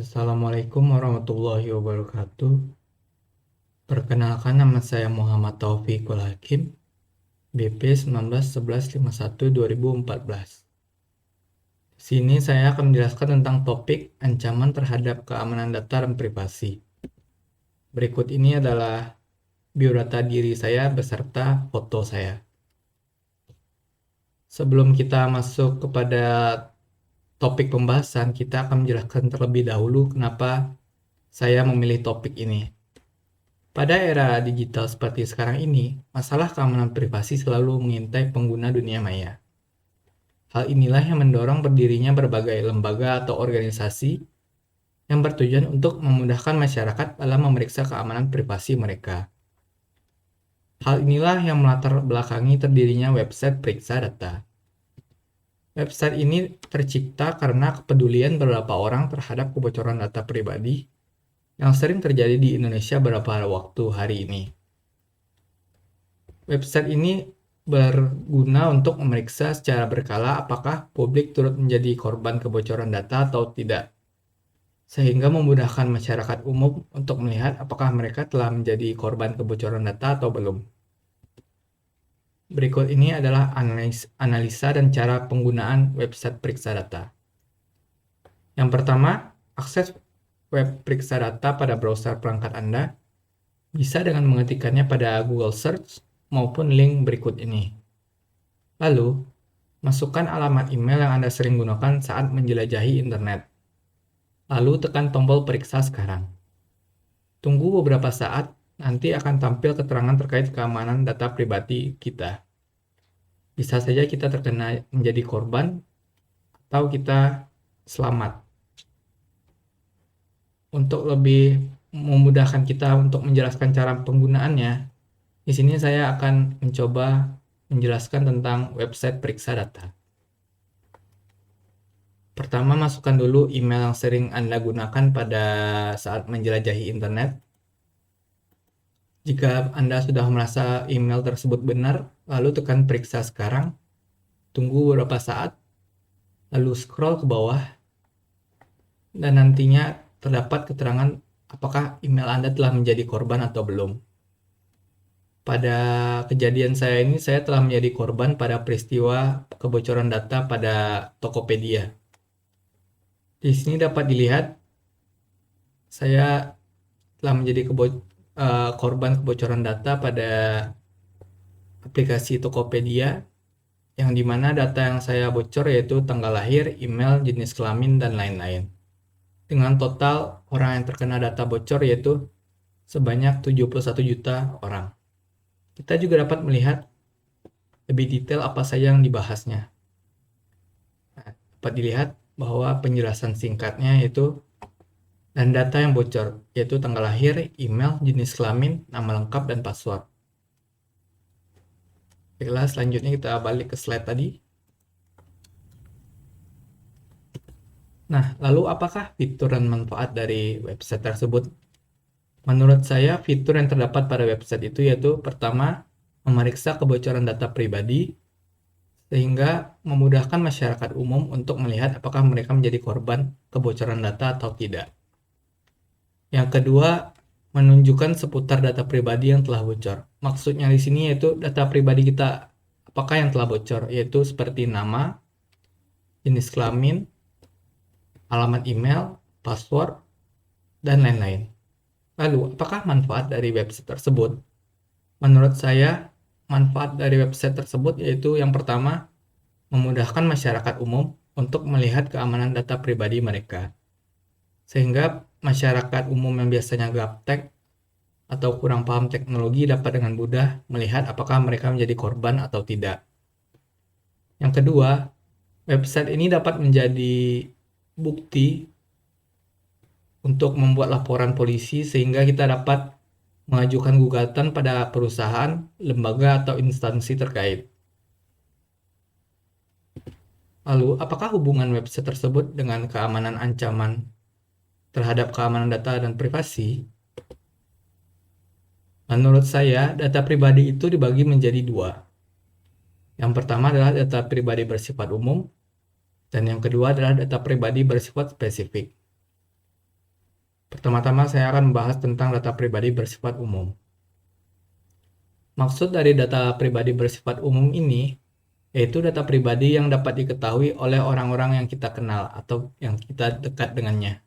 Assalamualaikum warahmatullahi wabarakatuh. Perkenalkan, nama saya Muhammad Taufiqul Hakim, BP 191151-2014. Di sini saya akan menjelaskan tentang topik ancaman terhadap keamanan data dan privasi. Berikut ini adalah biodata diri saya beserta foto saya. Sebelum kita masuk kepada topik pembahasan, kita akan menjelaskan terlebih dahulu kenapa saya memilih topik ini. Pada era digital seperti sekarang ini, masalah keamanan privasi selalu mengintai pengguna dunia maya. Hal inilah yang mendorong berdirinya berbagai lembaga atau organisasi yang bertujuan untuk memudahkan masyarakat dalam memeriksa keamanan privasi mereka. Hal inilah yang melatar belakangi terdirinya website periksa data. Website ini tercipta karena kepedulian beberapa orang terhadap kebocoran data pribadi yang sering terjadi di Indonesia beberapa waktu hari ini. Website ini berguna untuk memeriksa secara berkala apakah publik turut menjadi korban kebocoran data atau tidak, sehingga memudahkan masyarakat umum untuk melihat apakah mereka telah menjadi korban kebocoran data atau belum. Berikut ini adalah analisa dan cara penggunaan website periksa data. Yang pertama, akses web periksa data pada browser perangkat Anda bisa dengan mengetikkannya pada Google Search maupun link berikut ini. Lalu, masukkan alamat email yang Anda sering gunakan saat menjelajahi internet. Lalu tekan tombol periksa sekarang. Tunggu beberapa saat, nanti akan tampil keterangan terkait keamanan data pribadi kita. Bisa saja kita terkena menjadi korban atau kita selamat. Untuk lebih memudahkan kita untuk menjelaskan cara penggunaannya, di sini saya akan mencoba menjelaskan tentang website periksa data. Pertama, masukkan dulu email yang sering Anda gunakan pada saat menjelajahi internet. Jika Anda sudah merasa email tersebut benar, lalu tekan periksa sekarang, tunggu beberapa saat, lalu scroll ke bawah, dan nantinya terdapat keterangan apakah email Anda telah menjadi korban atau belum. Pada kejadian saya ini, saya telah menjadi korban pada peristiwa kebocoran data pada Tokopedia. Di sini dapat dilihat, saya telah menjadi korban kebocoran data pada aplikasi Tokopedia, yang dimana data yang saya bocor yaitu tanggal lahir, email, jenis kelamin, dan lain-lain. Dengan total orang yang terkena data bocor yaitu sebanyak 71 juta orang. Kita juga dapat melihat lebih detail apa saja yang dibahasnya. Nah, dapat dilihat bahwa penjelasan singkatnya yaitu dan data yang bocor, yaitu tanggal lahir, email, jenis kelamin, nama lengkap, dan password. Baiklah, selanjutnya kita balik ke slide tadi. Nah, lalu apakah fitur dan manfaat dari website tersebut? Menurut saya, fitur yang terdapat pada website itu yaitu pertama, memeriksa kebocoran data pribadi, sehingga memudahkan masyarakat umum untuk melihat apakah mereka menjadi korban kebocoran data atau tidak. Yang kedua, menunjukkan seputar data pribadi yang telah bocor. Maksudnya di sini yaitu data pribadi kita apakah yang telah bocor, yaitu seperti nama, jenis kelamin, alamat email, password, dan lain-lain. Lalu, apakah manfaat dari website tersebut? Menurut saya, manfaat dari website tersebut yaitu yang pertama, memudahkan masyarakat umum untuk melihat keamanan data pribadi mereka. Sehingga masyarakat umum yang biasanya gaptek atau kurang paham teknologi dapat dengan mudah melihat apakah mereka menjadi korban atau tidak. Yang kedua, website ini dapat menjadi bukti untuk membuat laporan polisi sehingga kita dapat mengajukan gugatan pada perusahaan, lembaga, atau instansi terkait. Lalu, apakah hubungan website tersebut dengan keamanan ancaman terhadap keamanan data dan privasi? Menurut saya, data pribadi itu dibagi menjadi dua. Yang pertama adalah data pribadi bersifat umum, dan yang kedua adalah data pribadi bersifat spesifik. Pertama-tama saya akan membahas tentang data pribadi bersifat umum. Maksud dari data pribadi bersifat umum ini yaitu data pribadi yang dapat diketahui oleh orang-orang yang kita kenal atau yang kita dekat dengannya.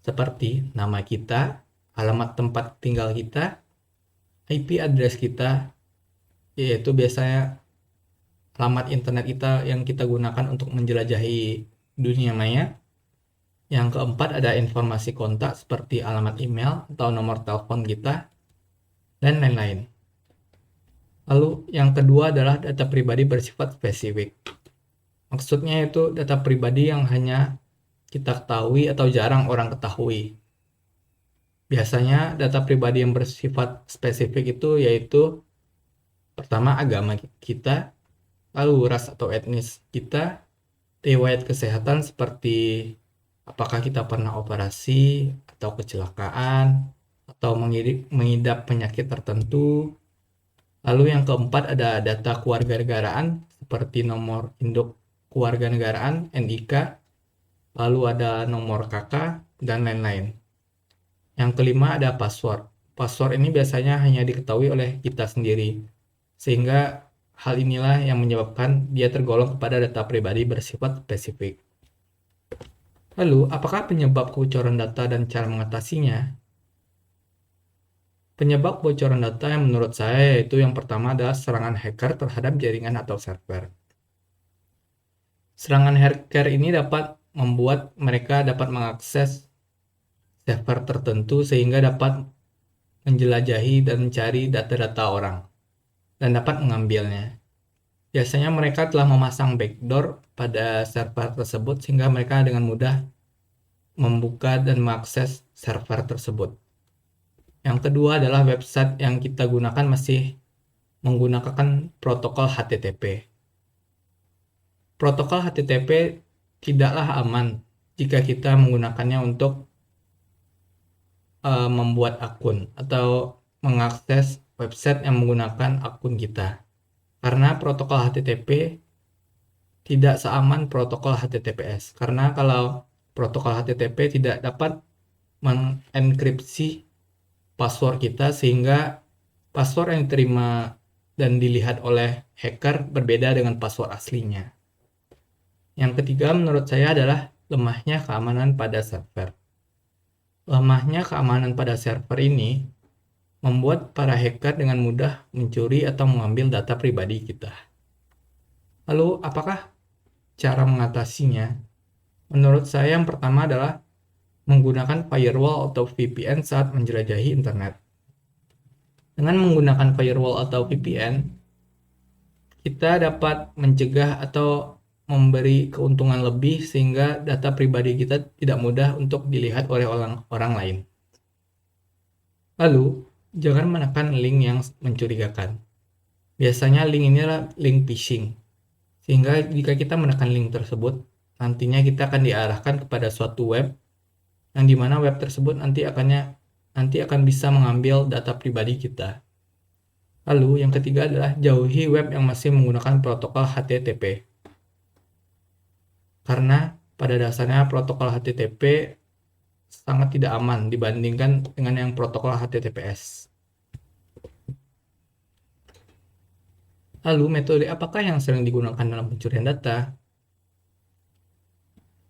Seperti nama kita, alamat tempat tinggal kita, IP address kita, yaitu biasanya alamat internet kita yang kita gunakan untuk menjelajahi dunia maya. Yang keempat ada informasi kontak seperti alamat email atau nomor telepon kita, dan lain-lain. Lalu yang kedua adalah data pribadi bersifat spesifik. Maksudnya itu data pribadi yang hanya kita ketahui atau jarang orang ketahui. Biasanya data pribadi yang bersifat spesifik itu yaitu pertama agama kita, lalu ras atau etnis kita, riwayat kesehatan seperti apakah kita pernah operasi atau kecelakaan atau mengidap penyakit tertentu. Lalu yang keempat ada data kewarganegaraan seperti nomor induk kewarganegaraan NIK, lalu ada nomor KK dan lain-lain. Yang kelima ada password. Password ini biasanya hanya diketahui oleh kita sendiri, sehingga hal inilah yang menyebabkan dia tergolong kepada data pribadi bersifat spesifik. Lalu, apakah penyebab kebocoran data dan cara mengatasinya? Penyebab kebocoran data yang menurut saya yaitu yang pertama adalah serangan hacker terhadap jaringan atau server. Serangan hacker ini dapat membuat mereka dapat mengakses server tertentu sehingga dapat menjelajahi dan mencari data-data orang dan dapat mengambilnya. Biasanya mereka telah memasang backdoor pada server tersebut sehingga mereka dengan mudah membuka dan mengakses server tersebut. Yang kedua adalah website yang kita gunakan masih menggunakan protokol HTTP. Protokol HTTP tidaklah aman jika kita menggunakannya untuk membuat akun atau mengakses website yang menggunakan akun kita. Karena protokol HTTP tidak seaman protokol HTTPS. Karena kalau protokol HTTP tidak dapat mengenkripsi password kita sehingga password yang diterima dan dilihat oleh hacker berbeda dengan password aslinya. Yang ketiga menurut saya adalah lemahnya keamanan pada server. Lemahnya keamanan pada server ini membuat para hacker dengan mudah mencuri atau mengambil data pribadi kita. Lalu, apakah cara mengatasinya? Menurut saya yang pertama adalah menggunakan firewall atau VPN saat menjelajahi internet. Dengan menggunakan firewall atau VPN, kita dapat mencegah atau memberi keuntungan lebih sehingga data pribadi kita tidak mudah untuk dilihat oleh orang lain. Lalu, jangan menekan link yang mencurigakan. Biasanya link ini adalah link phishing. Sehingga jika kita menekan link tersebut, nantinya kita akan diarahkan kepada suatu web yang dimana web tersebut nanti akan bisa mengambil data pribadi kita. Lalu yang ketiga adalah jauhi web yang masih menggunakan protokol HTTP. Karena pada dasarnya protokol HTTP sangat tidak aman dibandingkan dengan yang protokol HTTPS. Lalu metode apakah yang sering digunakan dalam pencurian data?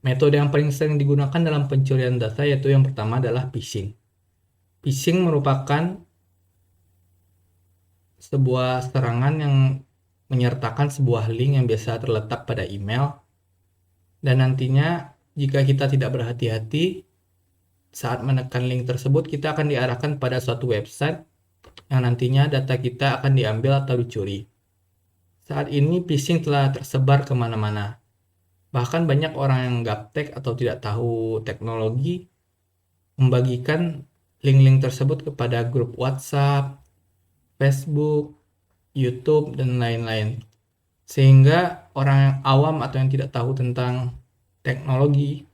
Metode yang paling sering digunakan dalam pencurian data yaitu yang pertama adalah phishing. Phishing merupakan sebuah serangan yang menyertakan sebuah link yang biasa terletak pada email, dan nantinya jika kita tidak berhati-hati saat menekan link tersebut, kita akan diarahkan pada suatu website yang nantinya data kita akan diambil atau dicuri. Saat ini phishing telah tersebar kemana-mana. Bahkan banyak orang yang gaptek atau tidak tahu teknologi membagikan link-link tersebut kepada grup WhatsApp, Facebook, YouTube, dan lain-lain. Sehingga orang yang awam atau yang tidak tahu tentang teknologi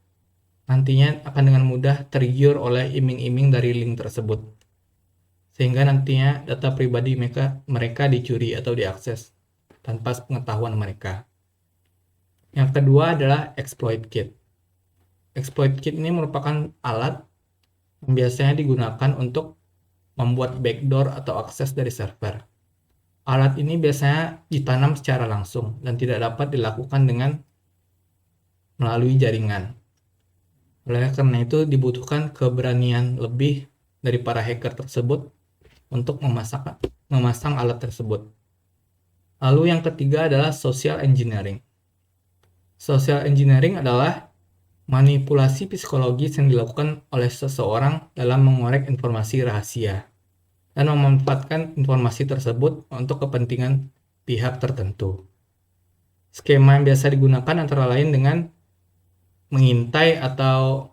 nantinya akan dengan mudah tergiur oleh iming-iming dari link tersebut. Sehingga nantinya data pribadi mereka dicuri atau diakses tanpa pengetahuan mereka. Yang kedua adalah exploit kit. Exploit kit ini merupakan alat yang biasanya digunakan untuk membuat backdoor atau akses dari server. Alat ini biasanya ditanam secara langsung dan tidak dapat dilakukan dengan melalui jaringan. Oleh karena itu dibutuhkan keberanian lebih dari para hacker tersebut untuk memasang alat tersebut. Lalu yang ketiga adalah social engineering. Social engineering adalah manipulasi psikologis yang dilakukan oleh seseorang dalam mengorek informasi rahasia dan memanfaatkan informasi tersebut untuk kepentingan pihak tertentu. Skema yang biasa digunakan antara lain dengan mengintai atau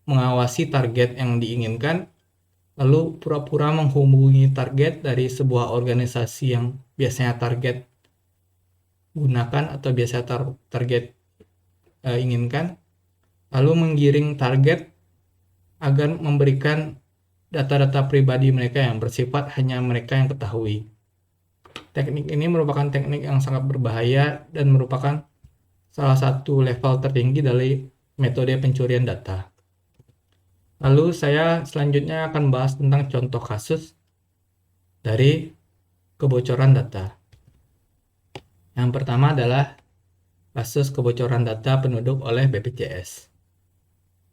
mengawasi target yang diinginkan, lalu pura-pura menghubungi target dari sebuah organisasi yang biasanya target gunakan atau biasa target inginkan, lalu menggiring target agar memberikan data-data pribadi mereka yang bersifat hanya mereka yang ketahui. Teknik ini merupakan teknik yang sangat berbahaya dan merupakan salah satu level tertinggi dari metode pencurian data. Lalu saya selanjutnya akan bahas tentang contoh kasus dari kebocoran data. Yang pertama adalah kasus kebocoran data penduduk oleh BPJS.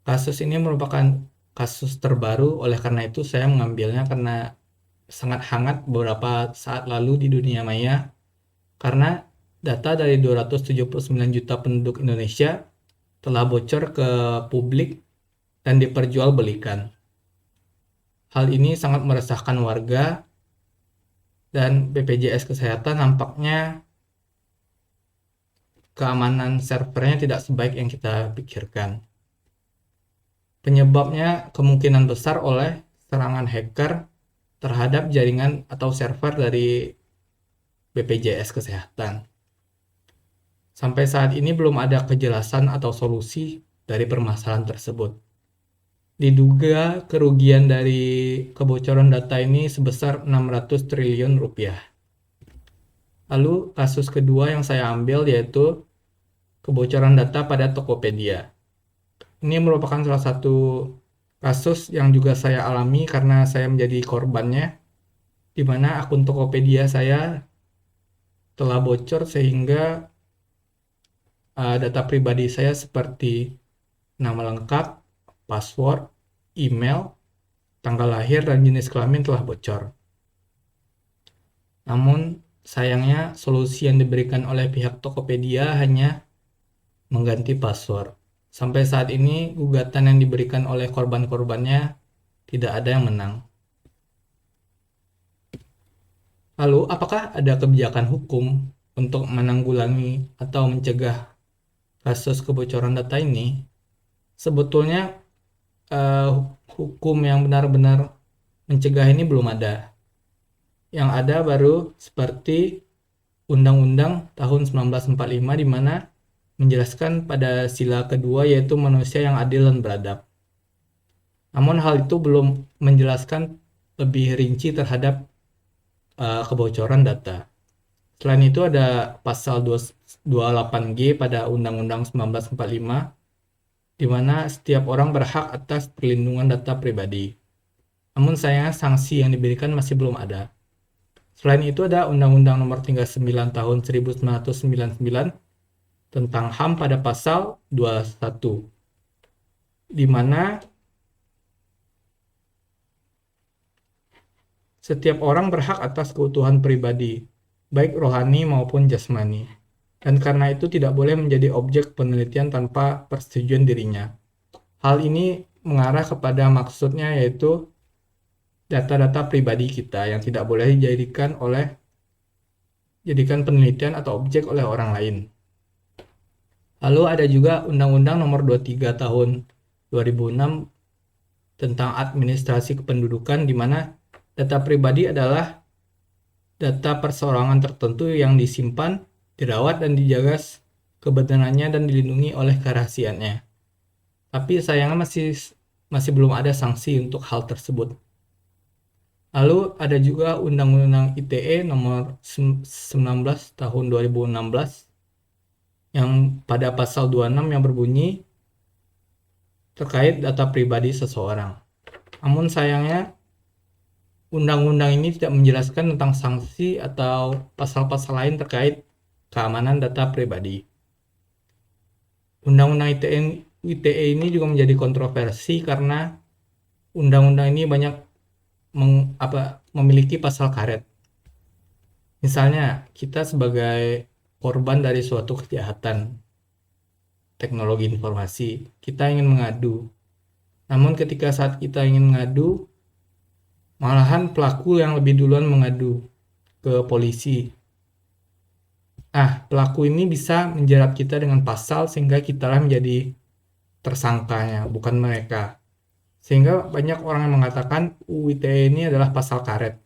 Kasus ini merupakan kasus terbaru, oleh karena itu saya mengambilnya karena sangat hangat beberapa saat lalu di dunia maya, karena data dari 279 juta penduduk Indonesia telah bocor ke publik dan diperjualbelikan. Hal ini sangat meresahkan warga dan BPJS Kesehatan nampaknya keamanan servernya tidak sebaik yang kita pikirkan. Penyebabnya kemungkinan besar oleh serangan hacker terhadap jaringan atau server dari BPJS Kesehatan. Sampai saat ini belum ada kejelasan atau solusi dari permasalahan tersebut. Diduga kerugian dari kebocoran data ini sebesar 600 triliun rupiah. Lalu kasus kedua yang saya ambil yaitu kebocoran data pada Tokopedia. Ini merupakan salah satu kasus yang juga saya alami karena saya menjadi korbannya, di mana akun Tokopedia saya telah bocor sehingga data pribadi saya seperti nama lengkap, password, email, tanggal lahir, dan jenis kelamin telah bocor. Namun sayangnya solusi yang diberikan oleh pihak Tokopedia hanya mengganti password. Sampai saat ini gugatan yang diberikan oleh korban-korbannya tidak ada yang menang. Lalu, apakah ada kebijakan hukum untuk menanggulangi atau mencegah kasus kebocoran data ini? Sebetulnya hukum yang benar-benar mencegah ini belum ada. Yang ada baru seperti Undang-Undang tahun 1945 di mana menjelaskan pada sila kedua yaitu manusia yang adil dan beradab. Namun hal itu belum menjelaskan lebih rinci terhadap kebocoran data. Selain itu ada pasal 28G pada Undang-Undang 1945 di mana setiap orang berhak atas perlindungan data pribadi. Namun sayangnya sanksi yang diberikan masih belum ada. Selain itu ada Undang-Undang Nomor 39 Tahun 1999 tentang HAM pada pasal 21, di mana setiap orang berhak atas keutuhan pribadi, baik rohani maupun jasmani, dan karena itu tidak boleh menjadi objek penelitian tanpa persetujuan dirinya. Hal ini mengarah kepada maksudnya yaitu data-data pribadi kita yang tidak boleh dijadikan penelitian atau objek oleh orang lain. Lalu ada juga Undang-Undang Nomor 23 Tahun 2006 tentang administrasi kependudukan di mana data pribadi adalah data perseorangan tertentu yang disimpan, dirawat, dan dijaga kebenarannya dan dilindungi oleh kerahasiaannya. Tapi sayangnya masih belum ada sanksi untuk hal tersebut. Lalu ada juga Undang-Undang ITE Nomor 19 Tahun 2016 yang pada pasal 26 yang berbunyi terkait data pribadi seseorang. Namun sayangnya, undang-undang ini tidak menjelaskan tentang sanksi atau pasal-pasal lain terkait keamanan data pribadi. Undang-undang ITE ini juga menjadi kontroversi karena undang-undang ini banyak memiliki pasal karet. Misalnya, kita sebagai korban dari suatu kejahatan teknologi informasi, kita ingin mengadu. Namun ketika saat kita ingin mengadu, malahan pelaku yang lebih duluan mengadu ke polisi. Pelaku ini bisa menjerat kita dengan pasal sehingga kita lah menjadi tersangkanya, bukan mereka. Sehingga banyak orang yang mengatakan UU ITE ini adalah pasal karet.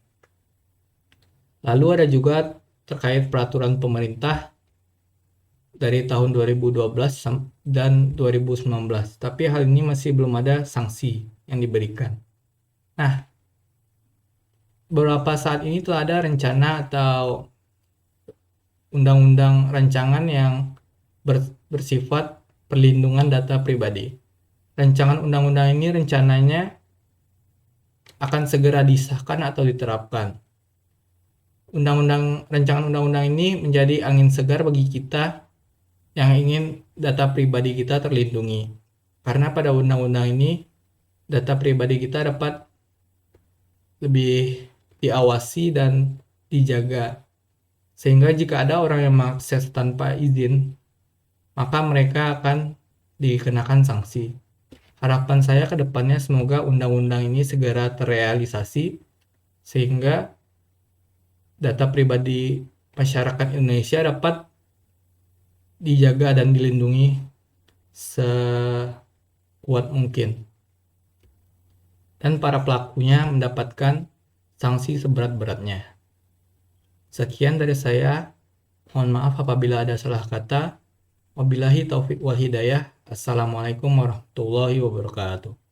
Lalu ada juga terkait peraturan pemerintah dari tahun 2012 dan 2019. Tapi hal ini masih belum ada sanksi yang diberikan. Nah, beberapa saat ini telah ada rencana atau undang-undang rancangan yang bersifat perlindungan data pribadi. Rancangan undang-undang ini rencananya akan segera disahkan atau diterapkan. Rancangan undang-undang ini menjadi angin segar bagi kita yang ingin data pribadi kita terlindungi. Karena pada undang-undang ini, data pribadi kita dapat lebih diawasi dan dijaga. Sehingga jika ada orang yang mengakses tanpa izin, maka mereka akan dikenakan sanksi. Harapan saya ke depannya semoga undang-undang ini segera terrealisasi, sehingga data pribadi masyarakat Indonesia dapat dijaga dan dilindungi sekuat mungkin. Dan para pelakunya mendapatkan sanksi seberat-beratnya. Sekian dari saya. Mohon maaf apabila ada salah kata. Wabillahi taufiq wal hidayah. Assalamualaikum warahmatullahi wabarakatuh.